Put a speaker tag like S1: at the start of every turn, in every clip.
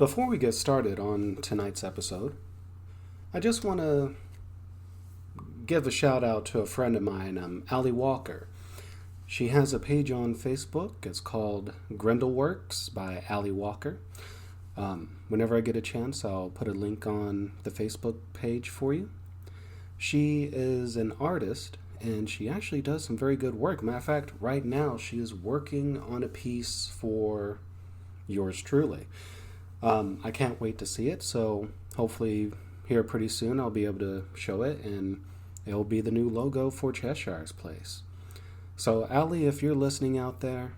S1: Before we get started on tonight's episode, I just want to give a shout out to a friend of mine, Ali Walker. She has a page on Facebook. It's called Grindleworks by Ali Walker. Whenever I get a chance, I'll put a link on the Facebook page for you. She is an artist and she actually does some very good work. Matter of fact, right now she is working on a piece for yours truly. I can't wait to see it, so hopefully here pretty soon I'll be able to show it and it'll be the new logo for Cheshire's Place. So Ali, if you're listening out there,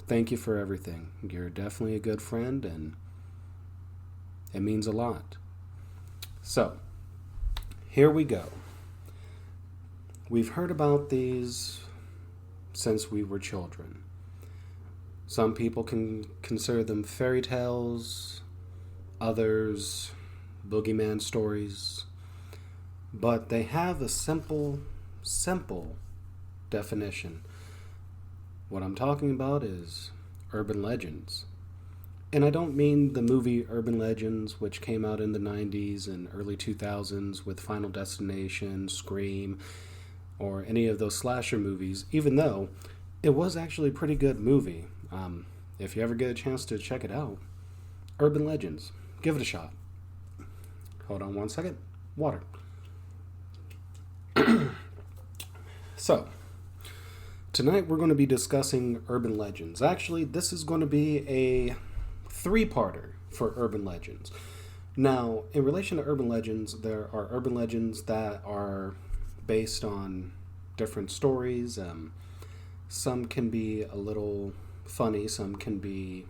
S1: thank you for everything. You're definitely a good friend and it means a lot. So, here we go. We've heard about these since we were children. Some people can consider them fairy tales, others boogeyman stories, but they have a simple definition. What I'm talking about is urban legends. And I don't mean the movie Urban Legends, which came out in the 90s and early 2000s with Final Destination, Scream, or any of those slasher movies, even though it was actually a pretty good movie. If you ever get a chance to check it out, Urban Legends, give it a shot. Hold on one second. Water. So, tonight we're going to be discussing urban legends. Actually, this is going to be a three-parter for urban legends. Now, in relation to urban legends, there are urban legends that are based on different stories. Some can be a little funny, some can be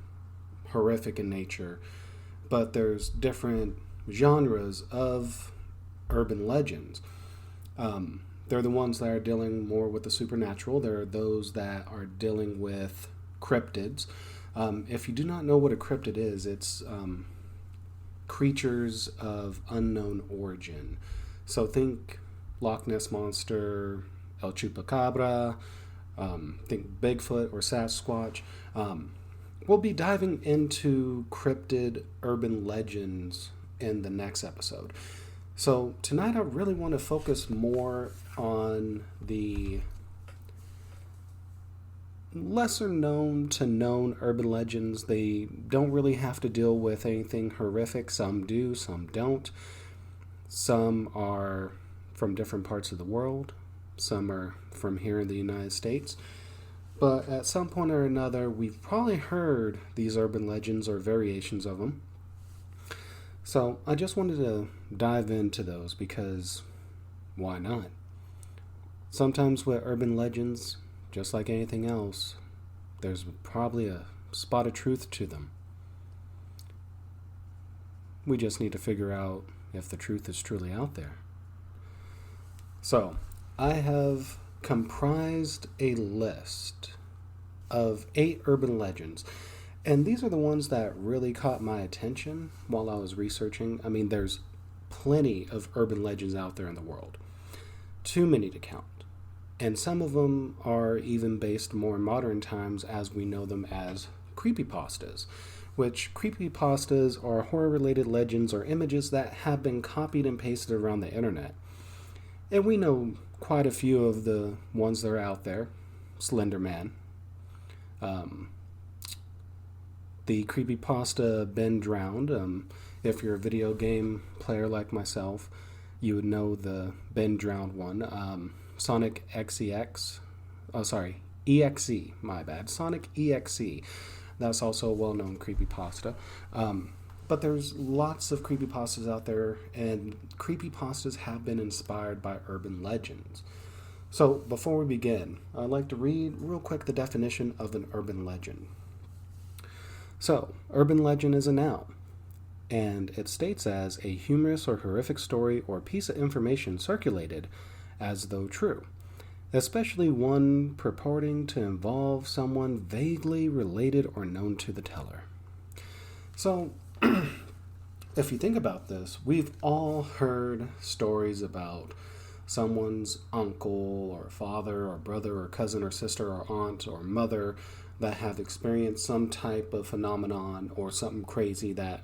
S1: horrific in nature, but there's different genres of urban legends. They're the ones that are dealing more with the supernatural. There are those that are dealing with cryptids. If you do not know what a cryptid is, it's creatures of unknown origin. So think Loch Ness Monster, El Chupacabra, think Bigfoot or Sasquatch. We'll be diving into cryptid urban legends in the next episode. So tonight I really want to focus more on the lesser known to known urban legends. They don't really have to deal with anything horrific. Some do, some don't. Some are from different parts of the world. Some are from here in the United States. But at some point or another, we've probably heard these urban legends or variations of them. So I just wanted to dive into those because why not? Sometimes with urban legends, just like anything else, there's probably a spot of truth to them. We just need to figure out if the truth is truly out there. So, I have comprised a list of 8 urban legends. And these are the ones that really caught my attention while I was researching. I mean, there's plenty of urban legends out there in the world. Too many to count. And some of them are even based more in modern times as we know them as creepypastas, which creepypastas are horror-related legends or images that have been copied and pasted around the internet. And we know quite a few of the ones that are out there. Slender Man. The creepypasta Ben Drowned. If you're a video game player like myself, you would know the Ben Drowned one. Sonic XEX. Oh, sorry. EXE. My bad. Sonic EXE. That's also a well-known creepypasta. But there's lots of creepypastas out there, and creepypastas have been inspired by urban legends. So, before we begin, I'd like to read real quick the definition of an urban legend. So, urban legend is a noun, and it states as a humorous or horrific story or piece of information circulated as though true, especially one purporting to involve someone vaguely related or known to the teller. So, if you think about this, we've all heard stories about someone's uncle or father or brother or cousin or sister or aunt or mother that have experienced some type of phenomenon or something crazy that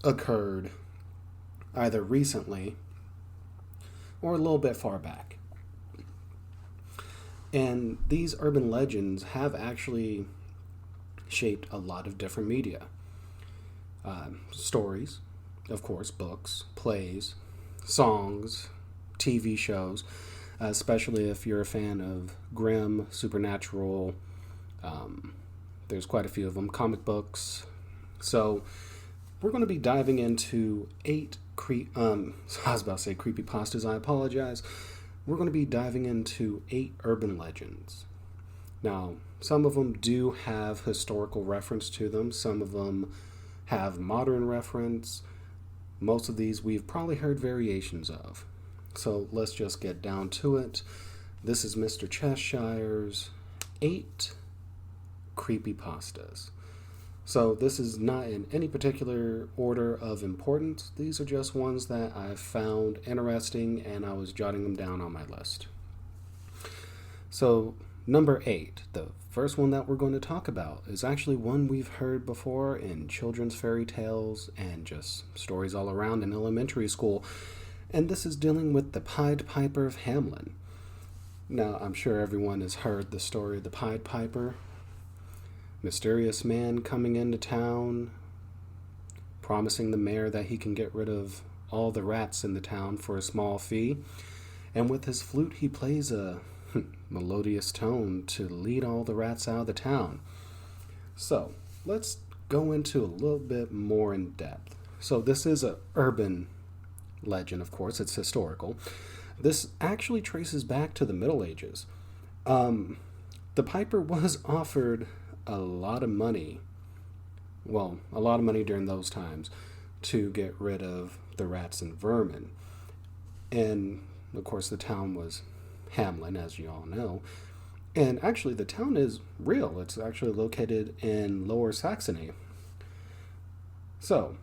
S1: occurred either recently or a little bit far back. And these urban legends have actually shaped a lot of different media. Stories, of course, books, plays, songs, TV shows, especially if you're a fan of grim, supernatural. There's quite a few of them, comic books. So we're going to be diving into I was about to say creepypastas, I apologize. We're going to be diving into 8 urban legends. Now, some of them do have historical reference to them. Some of them have modern reference. Most of these we've probably heard variations of. So let's just get down to it. This is Mr. Cheshire's 8 creepypastas. So this is not in any particular order of importance. These are just ones that I found interesting and I was jotting them down on my list. So number 8, the first one that we're going to talk about is actually one we've heard before in children's fairy tales and just stories all around in elementary school. And this is dealing with the Pied Piper of Hamelin. Now, I'm sure everyone has heard the story of the Pied Piper. Mysterious man coming into town, promising the mayor that he can get rid of all the rats in the town for a small fee. And with his flute, he plays a melodious tone to lead all the rats out of the town. So, let's go into a little bit more in depth. So, this is an urban legend, of course, it's historical. This actually traces back to the Middle Ages. The piper was offered a lot of money during those times to get rid of the rats and vermin. And, of course, the town was Hamelin, as you all know. And actually, the town is real. It's actually located in Lower Saxony. So,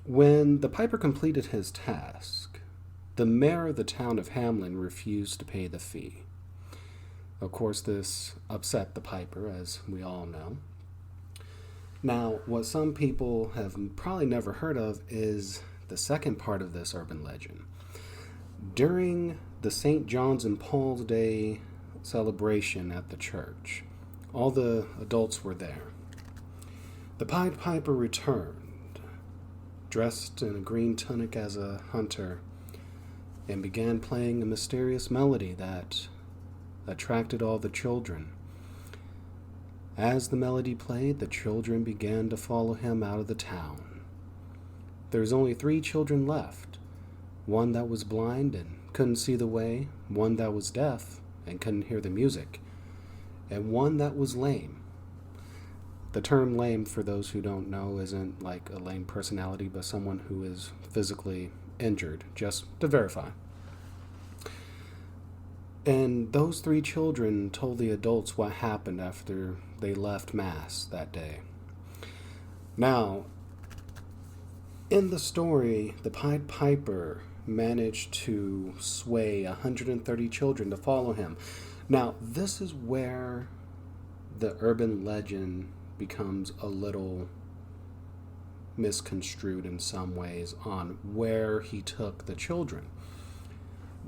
S1: when the piper completed his task, the mayor of the town of Hamelin refused to pay the fee. Of course, this upset the piper, as we all know. Now, what some people have probably never heard of is the second part of this urban legend. During the St. John's and Paul's Day celebration at the church, all the adults were there. The Pied Piper returned, dressed in a green tunic as a hunter, and began playing a mysterious melody that attracted all the children. As the melody played, the children began to follow him out of the town. There's only 3 children left. One that was blind and couldn't see the way, one that was deaf and couldn't hear the music, and one that was lame. The term lame, for those who don't know, isn't like a lame personality, but someone who is physically injured, just to verify. And those 3 children told the adults what happened after they left Mass that day. Now, in the story, the Pied Piper managed to sway 130 children to follow him. Now, this is where the urban legend becomes a little misconstrued in some ways on where he took the children.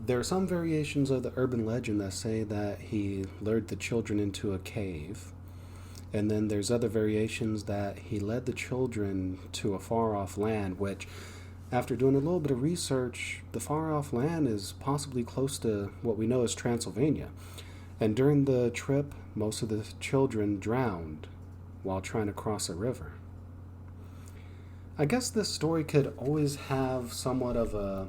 S1: There are some variations of the urban legend that say that he lured the children into a cave. And then there's other variations that he led the children to a far-off land, which, after doing a little bit of research, the far-off land is possibly close to what we know as Transylvania. And during the trip, most of the children drowned while trying to cross a river. I guess this story could always have somewhat of a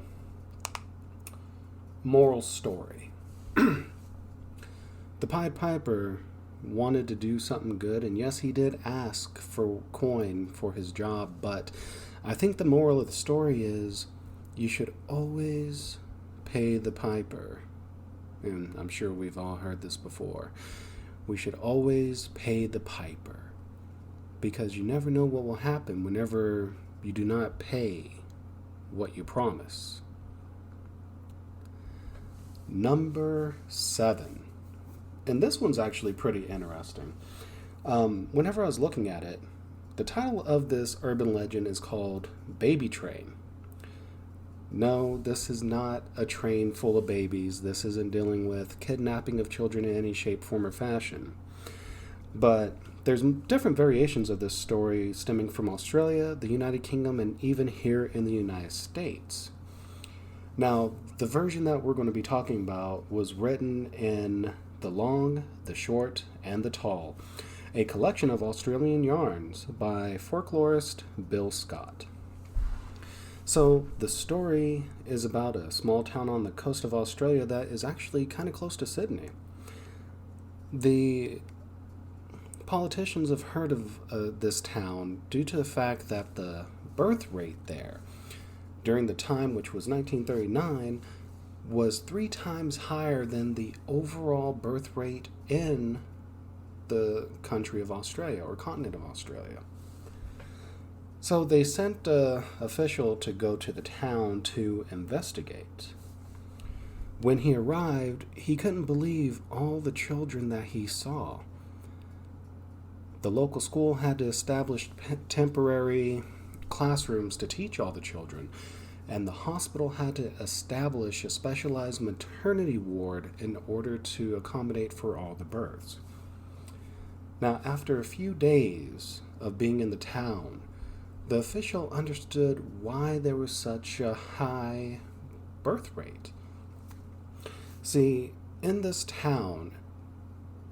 S1: moral story. The Pied Piper wanted to do something good, and yes, he did ask for coin for his job, but I think the moral of the story is you should always pay the piper. And I'm sure we've all heard this before. We should always pay the piper, because you never know what will happen whenever you do not pay what you promise. Number 7. And this one's actually pretty interesting. Whenever I was looking at it, the title of this urban legend is called Baby Train. No, this is not a train full of babies. This isn't dealing with kidnapping of children in any shape, form, or fashion. But there's different variations of this story stemming from Australia, the United Kingdom, and even here in the United States. Now, the version that we're going to be talking about was written in The Long, the Short, and the Tall, a collection of Australian yarns by folklorist Bill Scott. So, the story is about a small town on the coast of Australia that is actually kind of close to Sydney. The politicians have heard of this town due to the fact that the birth rate there during the time, which was 1939, was 3 times higher than the overall birth rate in the country of Australia, or continent of Australia. So they sent an official to go to the town to investigate. When he arrived, he couldn't believe all the children that he saw. The local school had to establish temporary classrooms to teach all the children, and the hospital had to establish a specialized maternity ward in order to accommodate for all the births. Now, after a few days of being in the town, the official understood why there was such a high birth rate. See, in this town,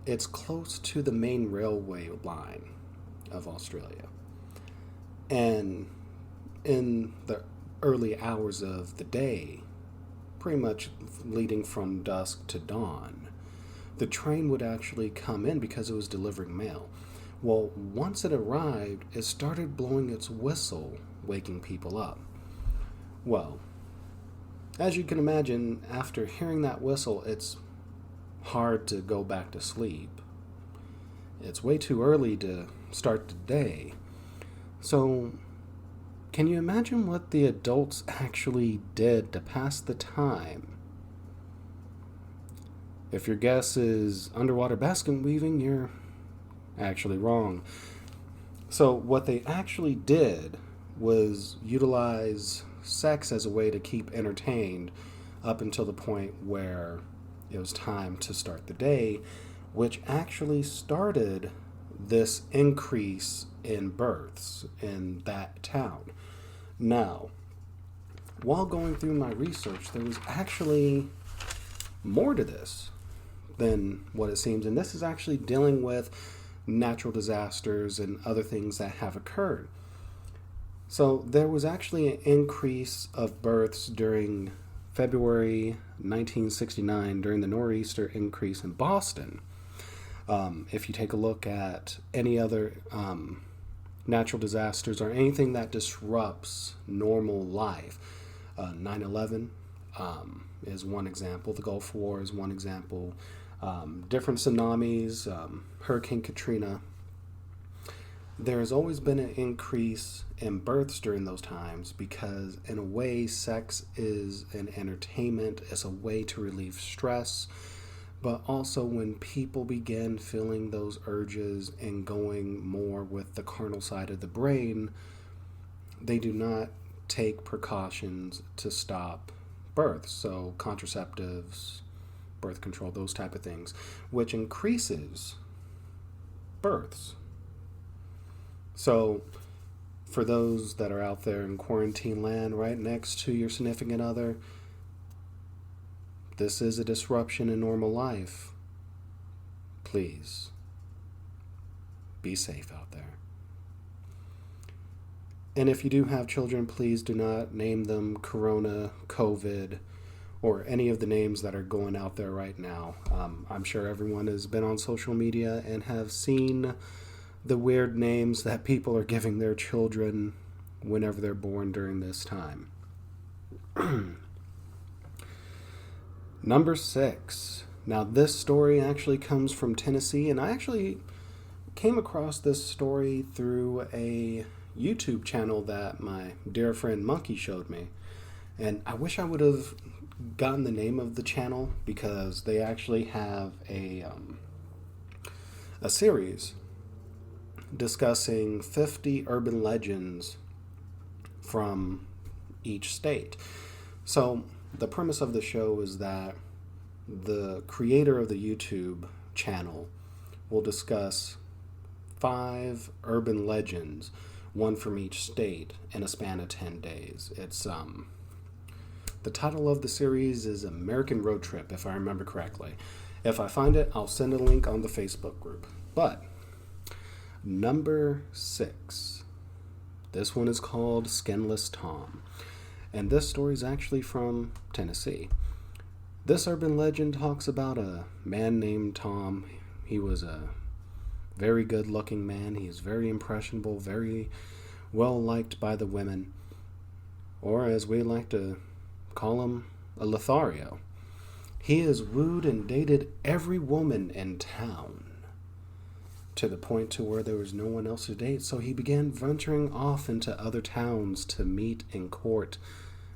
S1: it's close to the main railway line of Australia. And in the early hours of the day, pretty much leading from dusk to dawn, the train would actually come in because it was delivering mail. Well, once it arrived, it started blowing its whistle, waking people up. Well, as you can imagine, after hearing that whistle, it's hard to go back to sleep. It's way too early to start the day. So, can you imagine what the adults actually did to pass the time? If your guess is underwater basket weaving, you're actually wrong. So what they actually did was utilize sex as a way to keep entertained up until the point where it was time to start the day, which actually started this increase in births in that town. Now, while going through my research, there was actually more to this than what it seems, and this is actually dealing with natural disasters and other things that have occurred. So there was actually an increase of births during February 1969 during the nor'easter increase in Boston. If you take a look at any other natural disasters or anything that disrupts normal life, 9/11 is one example, the Gulf War is one example, different tsunamis, Hurricane Katrina. There has always been an increase in births during those times because, in a way, sex is an entertainment, it's a way to relieve stress, but also when people begin feeling those urges and going more with the carnal side of the brain, they do not take precautions to stop births, so contraceptives, birth control, those type of things, which increases births. So for those that are out there in quarantine land right next to your significant other, this is a disruption in normal life. Please be safe out there. And if you do have children, please do not name them Corona, COVID, or any of the names that are going out there right now. I'm sure everyone has been on social media and have seen the weird names that people are giving their children whenever they're born during this time. Number 6. Now, this story actually comes from Tennessee, and I actually came across this story through a YouTube channel that my dear friend Monkey showed me. And I wish I would have gotten the name of the channel because they actually have a series discussing 50 urban legends from each state. So, the premise of the show is that the creator of the YouTube channel will discuss 5 urban legends, one from each state, in a span of 10 days. It's the title of the series is American Road Trip, if I remember correctly. If I find it, I'll send a link on the Facebook group. But number 6. This one is called Skinless Tom. And this story is actually from Tennessee. This urban legend talks about a man named Tom. He was a very good looking man. He is very impressionable, very well liked by the women. Or as we like to call him, a Lothario. He has wooed and dated every woman in town, to the point to where there was no one else to date, so he began venturing off into other towns to meet and court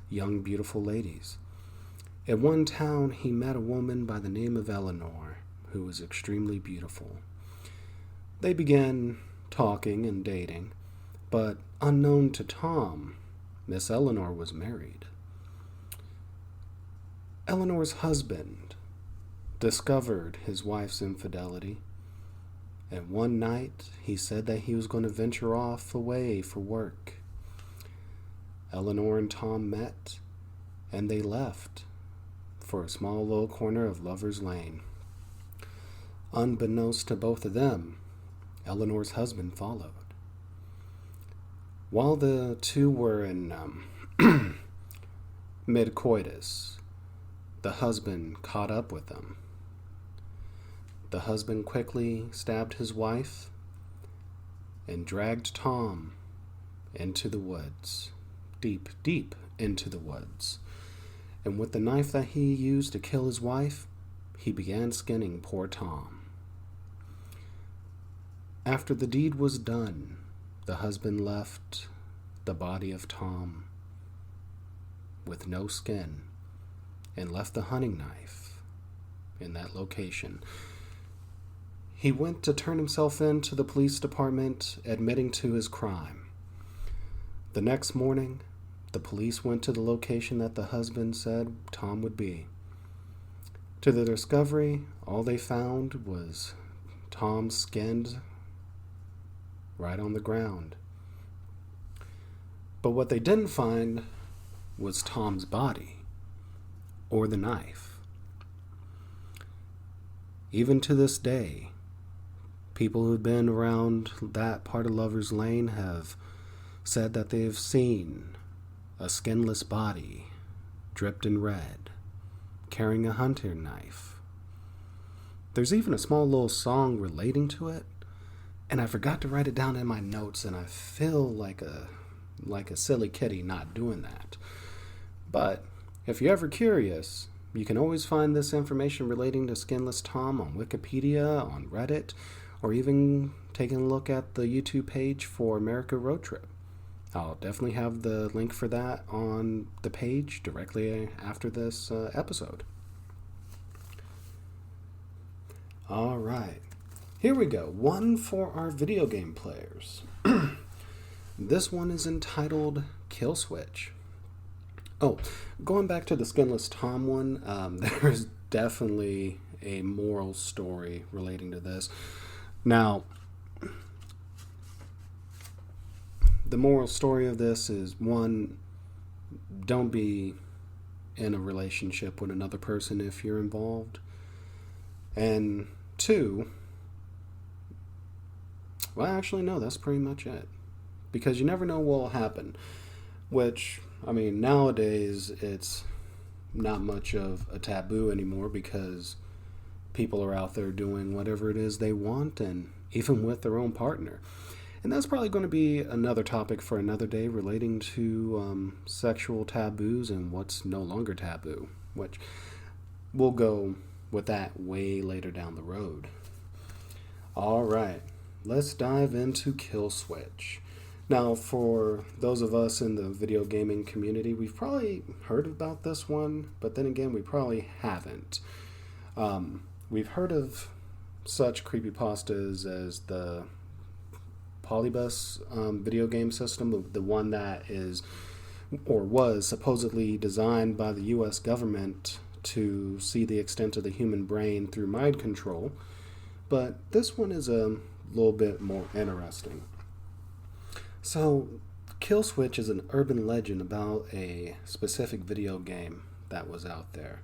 S1: young, beautiful ladies. In one town, he met a woman by the name of Eleanor, who was extremely beautiful. They began talking and dating, but unknown to Tom, Miss Eleanor was married. Eleanor's husband discovered his wife's infidelity, and one night he said that he was going to venture off away for work. Eleanor and Tom met, and they left for a small little corner of Lover's Lane. Unbeknownst to both of them, Eleanor's husband followed. While the two were in mid-coitus, the husband caught up with them. The husband quickly stabbed his wife and dragged Tom into the woods, deep, deep into the woods. And with the knife that he used to kill his wife, he began skinning poor Tom. After the deed was done, the husband left the body of Tom with no skin and left the hunting knife in that location. He went to turn himself in to the police department, admitting to his crime. The next morning, the police went to the location that the husband said Tom would be. To their discovery, all they found was Tom skinned right on the ground. But what they didn't find was Tom's body or the knife. Even to this day, people who've been around that part of Lover's Lane have said that they've seen a skinless body dripped in red, carrying a hunting knife. There's even a small little song relating to it, and I forgot to write it down in my notes, and I feel like a silly kitty not doing that. But if you're ever curious, you can always find this information relating to Skinless Tom on Wikipedia, on Reddit, or even taking a look at the YouTube page for America Road Trip. I'll definitely have the link for that on the page directly after this episode. All right, here we go. One for our video game players. This one is entitled Kill Switch. Oh, going back to the Skinless Tom one, there's definitely a moral story relating to this. Now, the moral story of this is, one, don't be in a relationship with another person if you're involved. And 2, well, actually, no, that's pretty much it. Because you never know what will happen. Which, I mean, nowadays, it's not much of a taboo anymore because people are out there doing whatever it is they want, and even with their own partner. And that's probably going to be another topic for another day relating to sexual taboos and what's no longer taboo, which we'll go with that way later down the road. All right, let's dive into Kill Switch. Now, for those of us in the video gaming community, we've probably heard about this one, but then again, we probably haven't. We've heard of such creepypastas as the Polybus video game system, the one that is or was supposedly designed by the U.S. government to see the extent of the human brain through mind control. But this one is a little bit more interesting. So, Kill Switch is an urban legend about a specific video game that was out there.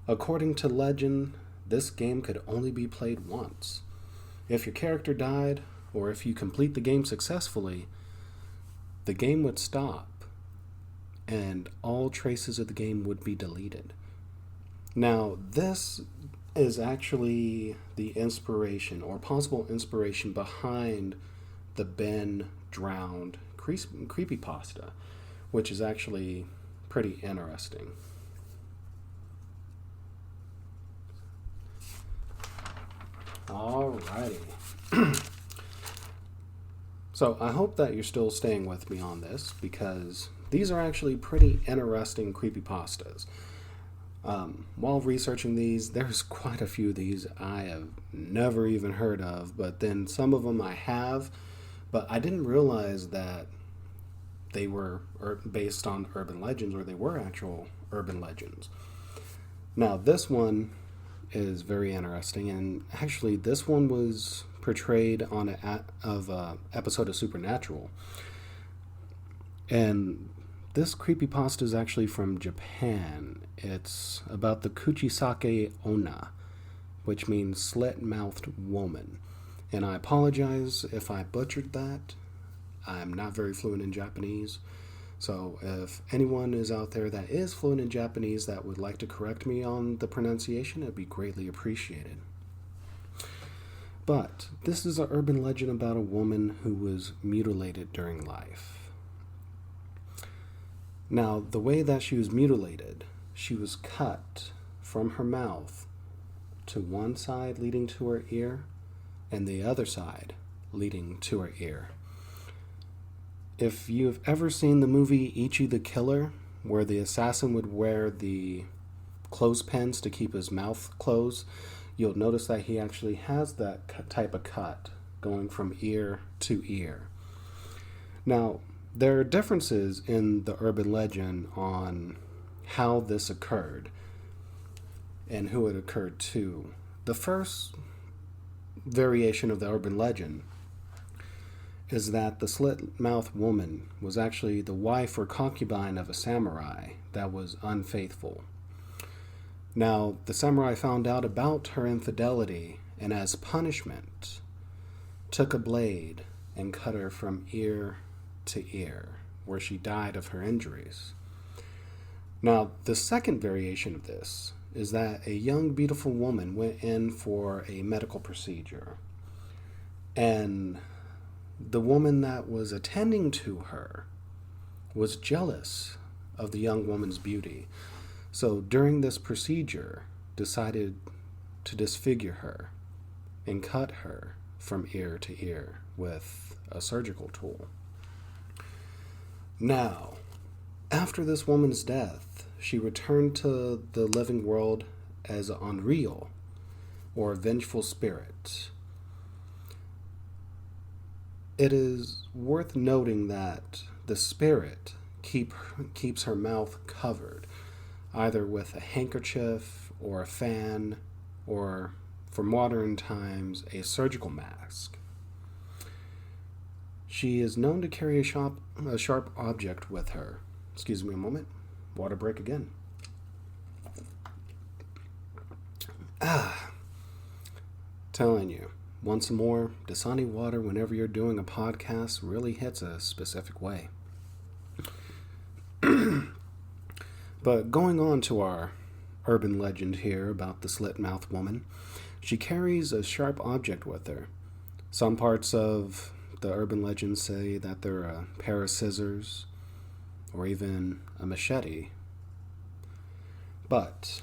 S1: According to legend, this game could only be played once. If your character died, or if you complete the game successfully, the game would stop, and all traces of the game would be deleted. Now, this is actually the inspiration, or possible inspiration, behind the Ben Drowned creepypasta, which is actually pretty interesting. Alrighty. So I hope that you're still staying with me on this, because these are actually pretty interesting creepypastas. While researching these, there's quite a few of these I have never even heard of, but then some of them I have, but I didn't realize that they were based on urban legends, or they were actual urban legends. Now, this one is very interesting, and actually this one was portrayed on an episode of Supernatural. And this creepypasta is actually from Japan. It's about the Kuchisake Onna, which means slit-mouthed woman. And I apologize if I butchered that. I'm not very fluent in Japanese. So if anyone is out there that is fluent in Japanese that would like to correct me on the pronunciation, it'd be greatly appreciated. But this is an urban legend about a woman who was mutilated during life. Now, the way that she was mutilated, she was cut from her mouth to one side leading to her ear, and the other side leading to her ear. If you've ever seen the movie Ichi the Killer, where the assassin would wear the clothespins to keep his mouth closed, you'll notice that he actually has that type of cut going from ear to ear. Now, there are differences in the urban legend on how this occurred and who it occurred to. The first variation of the urban legend is that the slit-mouthed woman was actually the wife or concubine of a samurai that was unfaithful. Now, the samurai found out about her infidelity, and as punishment, took a blade and cut her from ear to ear, where she died of her injuries. Now, the second variation of this is that a young, beautiful woman went in for a medical procedure, and the woman that was attending to her was jealous of the young woman's beauty. So during this procedure, decided to disfigure her and cut her from ear to ear with a surgical tool. Now, after this woman's death, she returned to the living world as Onryo, or a vengeful spirit. It is worth noting that the spirit keeps her mouth covered, either with a handkerchief or a fan, or, for modern times, a surgical mask. She is known to carry a sharp object with her. Excuse me a moment. Water break again. Telling you, once more, Dasani water whenever you're doing a podcast really hits a specific way. But going on to our urban legend here about the slit-mouthed woman, she carries a sharp object with her. Some parts of the urban legend say that they're a pair of scissors or even a machete. But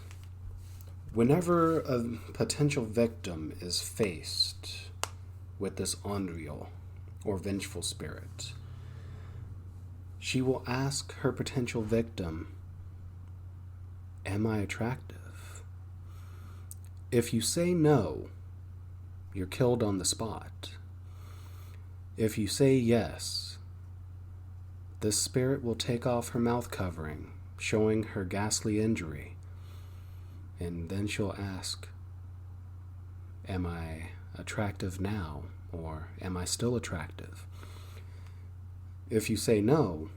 S1: whenever a potential victim is faced with this Onryo, or vengeful spirit, she will ask her potential victim, "Am I attractive?" If you say no, you're killed on the spot. If you say yes, this spirit will take off her mouth covering, showing her ghastly injury. And then she'll ask, am I attractive now, or am I still attractive? If you say no,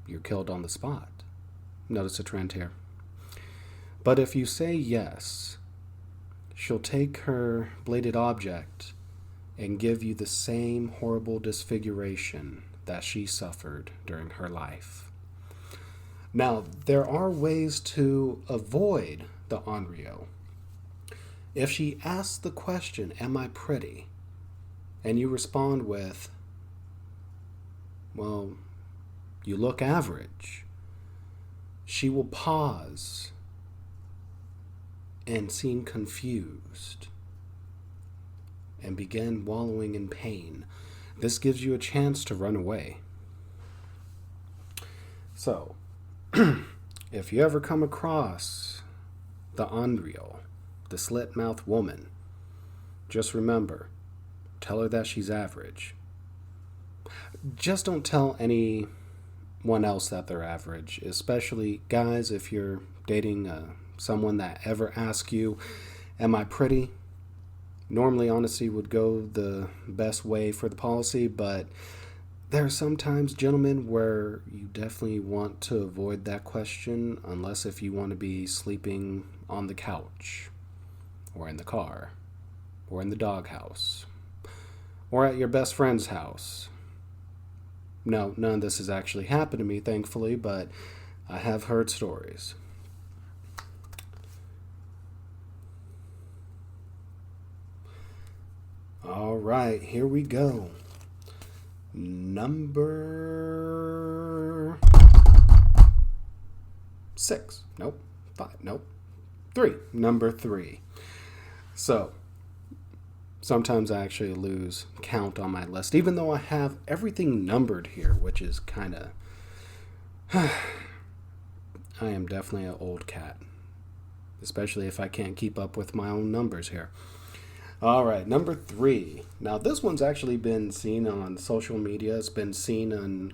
S1: you're killed on the spot. Notice a trend here. But if you say yes, she'll take her bladed object and give you the same horrible disfiguration that she suffered during her life. Now, there are ways to avoid the onryo. If she asks the question, am I pretty? And you respond with, well, you look average. She will pause and seem confused and begin wallowing in pain. This gives you a chance to run away. So, if you ever come across the onryo, the slit-mouthed woman, just remember, tell her that she's average. Just don't tell anyone else that they're average, especially guys. If you're dating someone that ever asks you, am I pretty? Normally, honesty would go the best way for the policy, but there are sometimes, gentlemen, where you definitely want to avoid that question, unless if you want to be sleeping on the couch, or in the car, or in the doghouse, or at your best friend's house. No, none of this has actually happened to me, thankfully, but I have heard stories. All right, here we go. Number 6. Nope. 5. Nope. 3. Number 3. So, sometimes I actually lose count on my list, even though I have everything numbered here, which is kind of... I am definitely an old cat, especially if I can't keep up with my own numbers here. All right, number 3. Now, this one's actually been seen on social media. It's been seen in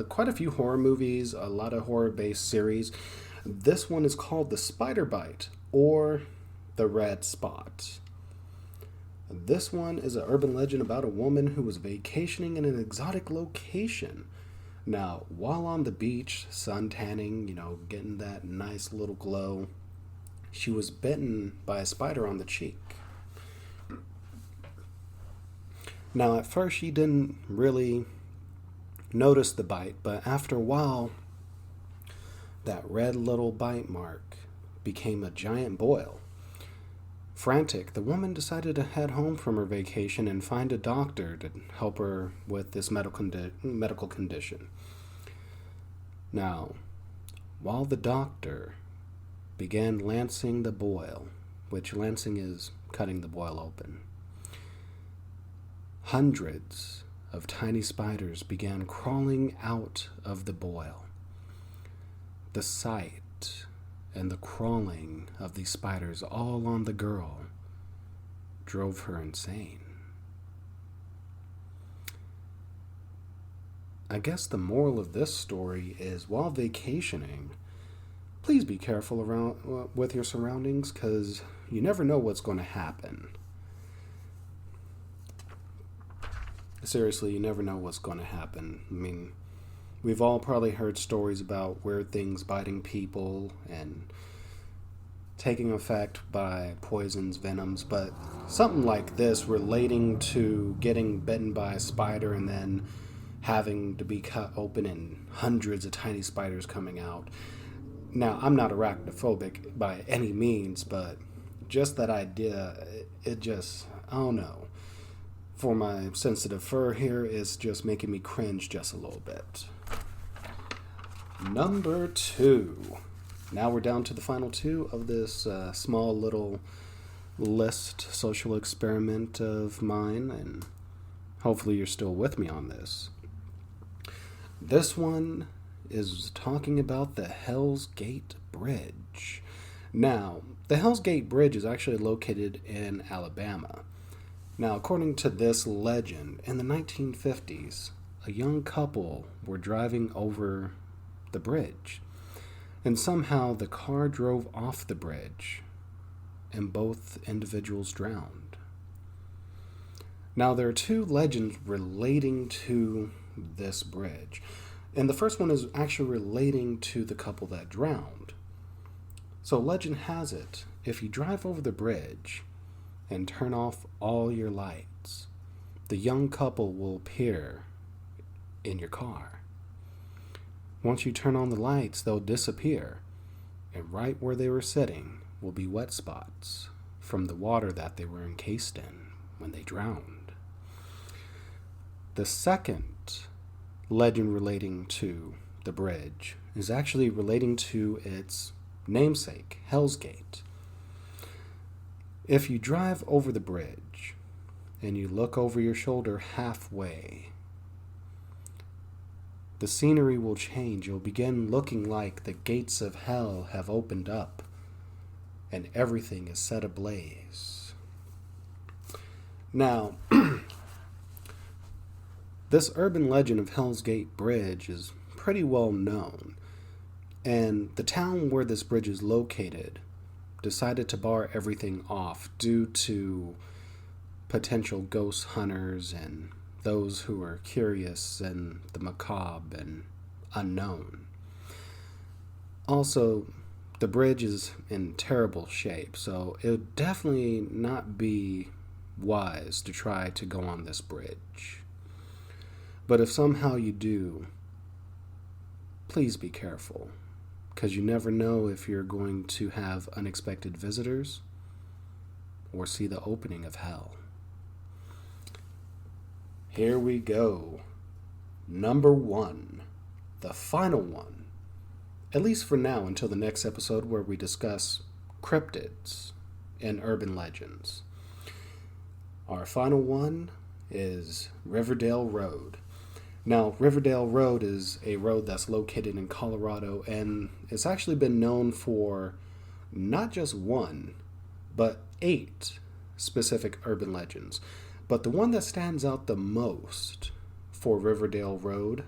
S1: quite a few horror movies, a lot of horror-based series. This one is called The Spider Bite, or The Red Spot. This one is an urban legend about a woman who was vacationing in an exotic location. Now, while on the beach, sun tanning, getting that nice little glow, she was bitten by a spider on the cheek. Now, at first, she didn't really notice the bite, but after a while, that red little bite mark became a giant boil. Frantic, the woman decided to head home from her vacation and find a doctor to help her with this medical condition. Now, while the doctor began lancing the boil, which lancing is cutting the boil open, hundreds of tiny spiders began crawling out of the boil. The sight and the crawling of these spiders all on the girl drove her insane. I guess the moral of this story is, while vacationing, please be careful with your surroundings, because you never know what's going to happen. Seriously, you never know what's going to happen. I mean, we've all probably heard stories about weird things biting people and taking effect by poisons, venoms, but something like this relating to getting bitten by a spider and then having to be cut open and hundreds of tiny spiders coming out. Now, I'm not arachnophobic by any means, but just that idea, it just, I don't know. For my sensitive fur here, is just making me cringe just a little bit. Number 2. Now we're down to the final 2 of this small little list social experiment of mine, and hopefully you're still with me on this. This one is talking about the Hell's Gate Bridge. Now, the Hell's Gate Bridge is actually located in Alabama. Now, according to this legend, in the 1950s, a young couple were driving over the bridge, and somehow the car drove off the bridge, and both individuals drowned. Now, there are two legends relating to this bridge, and the first one is actually relating to the couple that drowned. So, legend has it, if you drive over the bridge and turn off all your lights, the young couple will appear in your car. Once you turn on the lights, they'll disappear, and right where they were sitting will be wet spots from the water that they were encased in when they drowned. The second legend relating to the bridge is actually relating to its namesake, Hell's Gate. If you drive over the bridge and you look over your shoulder halfway, the scenery will change. You'll begin looking like the gates of hell have opened up and everything is set ablaze. Now, this urban legend of Hell's Gate Bridge is pretty well known, and the town where this bridge is located decided to bar everything off due to potential ghost hunters and those who are curious and the macabre and unknown. Also, the bridge is in terrible shape, so it would definitely not be wise to try to go on this bridge. But if somehow you do, please be careful, because you never know if you're going to have unexpected visitors or see the opening of hell. Here we go. Number 1, the final one, at least for now until the next episode where we discuss cryptids and urban legends. Our final one is Riverdale Road. Now, Riverdale Road is a road that's located in Colorado, and it's actually been known for not just one, but 8 specific urban legends. But the one that stands out the most for Riverdale Road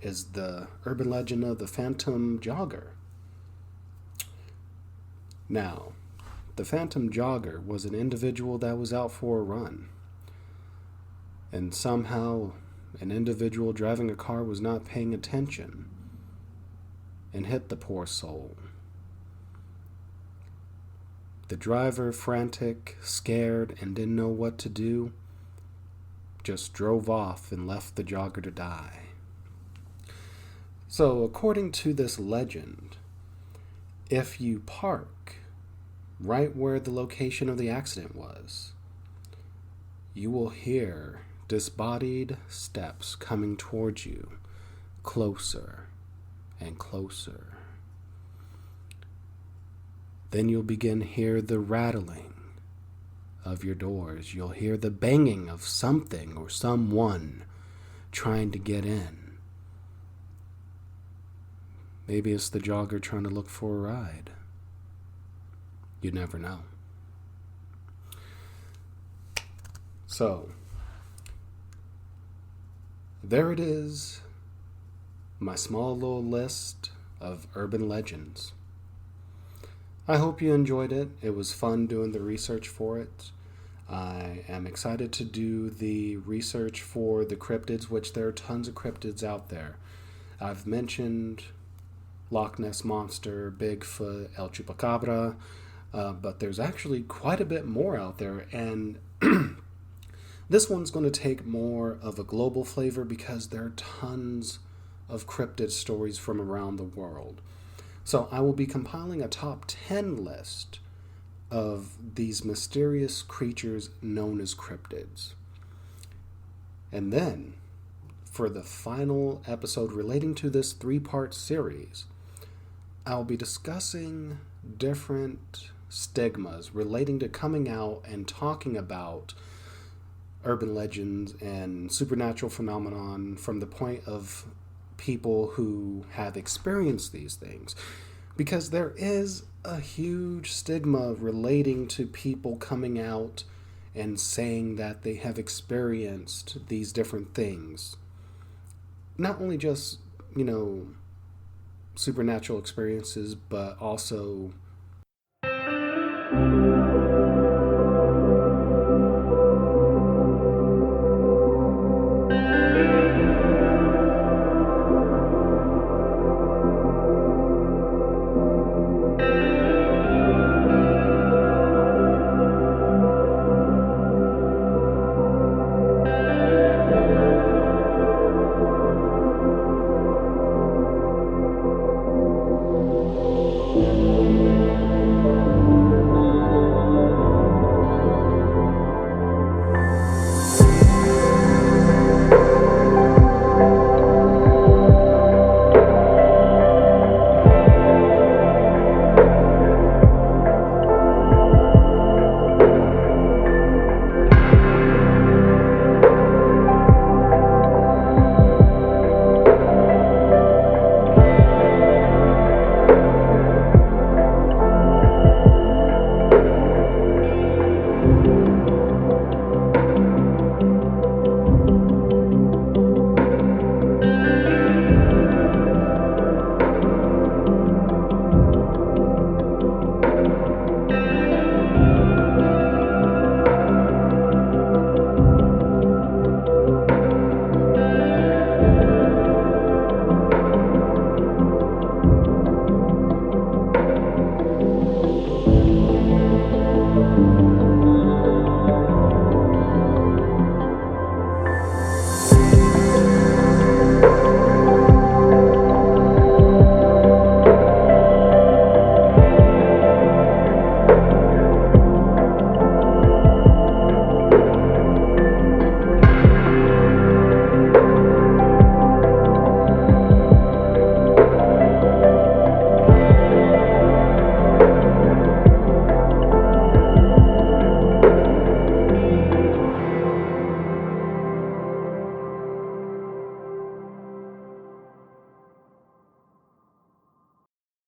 S1: is the urban legend of the Phantom Jogger. Now, the Phantom Jogger was an individual that was out for a run, and somehow an individual driving a car was not paying attention and hit the poor soul. The driver, frantic, scared, and didn't know what to do, just drove off and left the jogger to die. So, according to this legend, if you park right where the location of the accident was, you will hear disembodied steps coming towards you, closer and closer. Then you'll begin to hear the rattling of your doors. You'll hear the banging of something or someone trying to get in. Maybe it's the jogger trying to look for a ride. You never know. So, there it is, my small little list of urban legends. I hope you enjoyed it. It was fun doing the research for it. I am excited to do the research for the cryptids, which there are tons of cryptids out there. I've mentioned Loch Ness Monster, Bigfoot, El Chupacabra, but there's actually quite a bit more out there, and this one's going to take more of a global flavor because there are tons of cryptid stories from around the world. So I will be compiling a top 10 list of these mysterious creatures known as cryptids. And then, for the final episode relating to this 3-part series, I'll be discussing different stigmas relating to coming out and talking about urban legends and supernatural phenomenon from the point of people who have experienced these things, because there is a huge stigma relating to people coming out and saying that they have experienced these different things. Not only just, supernatural experiences, but also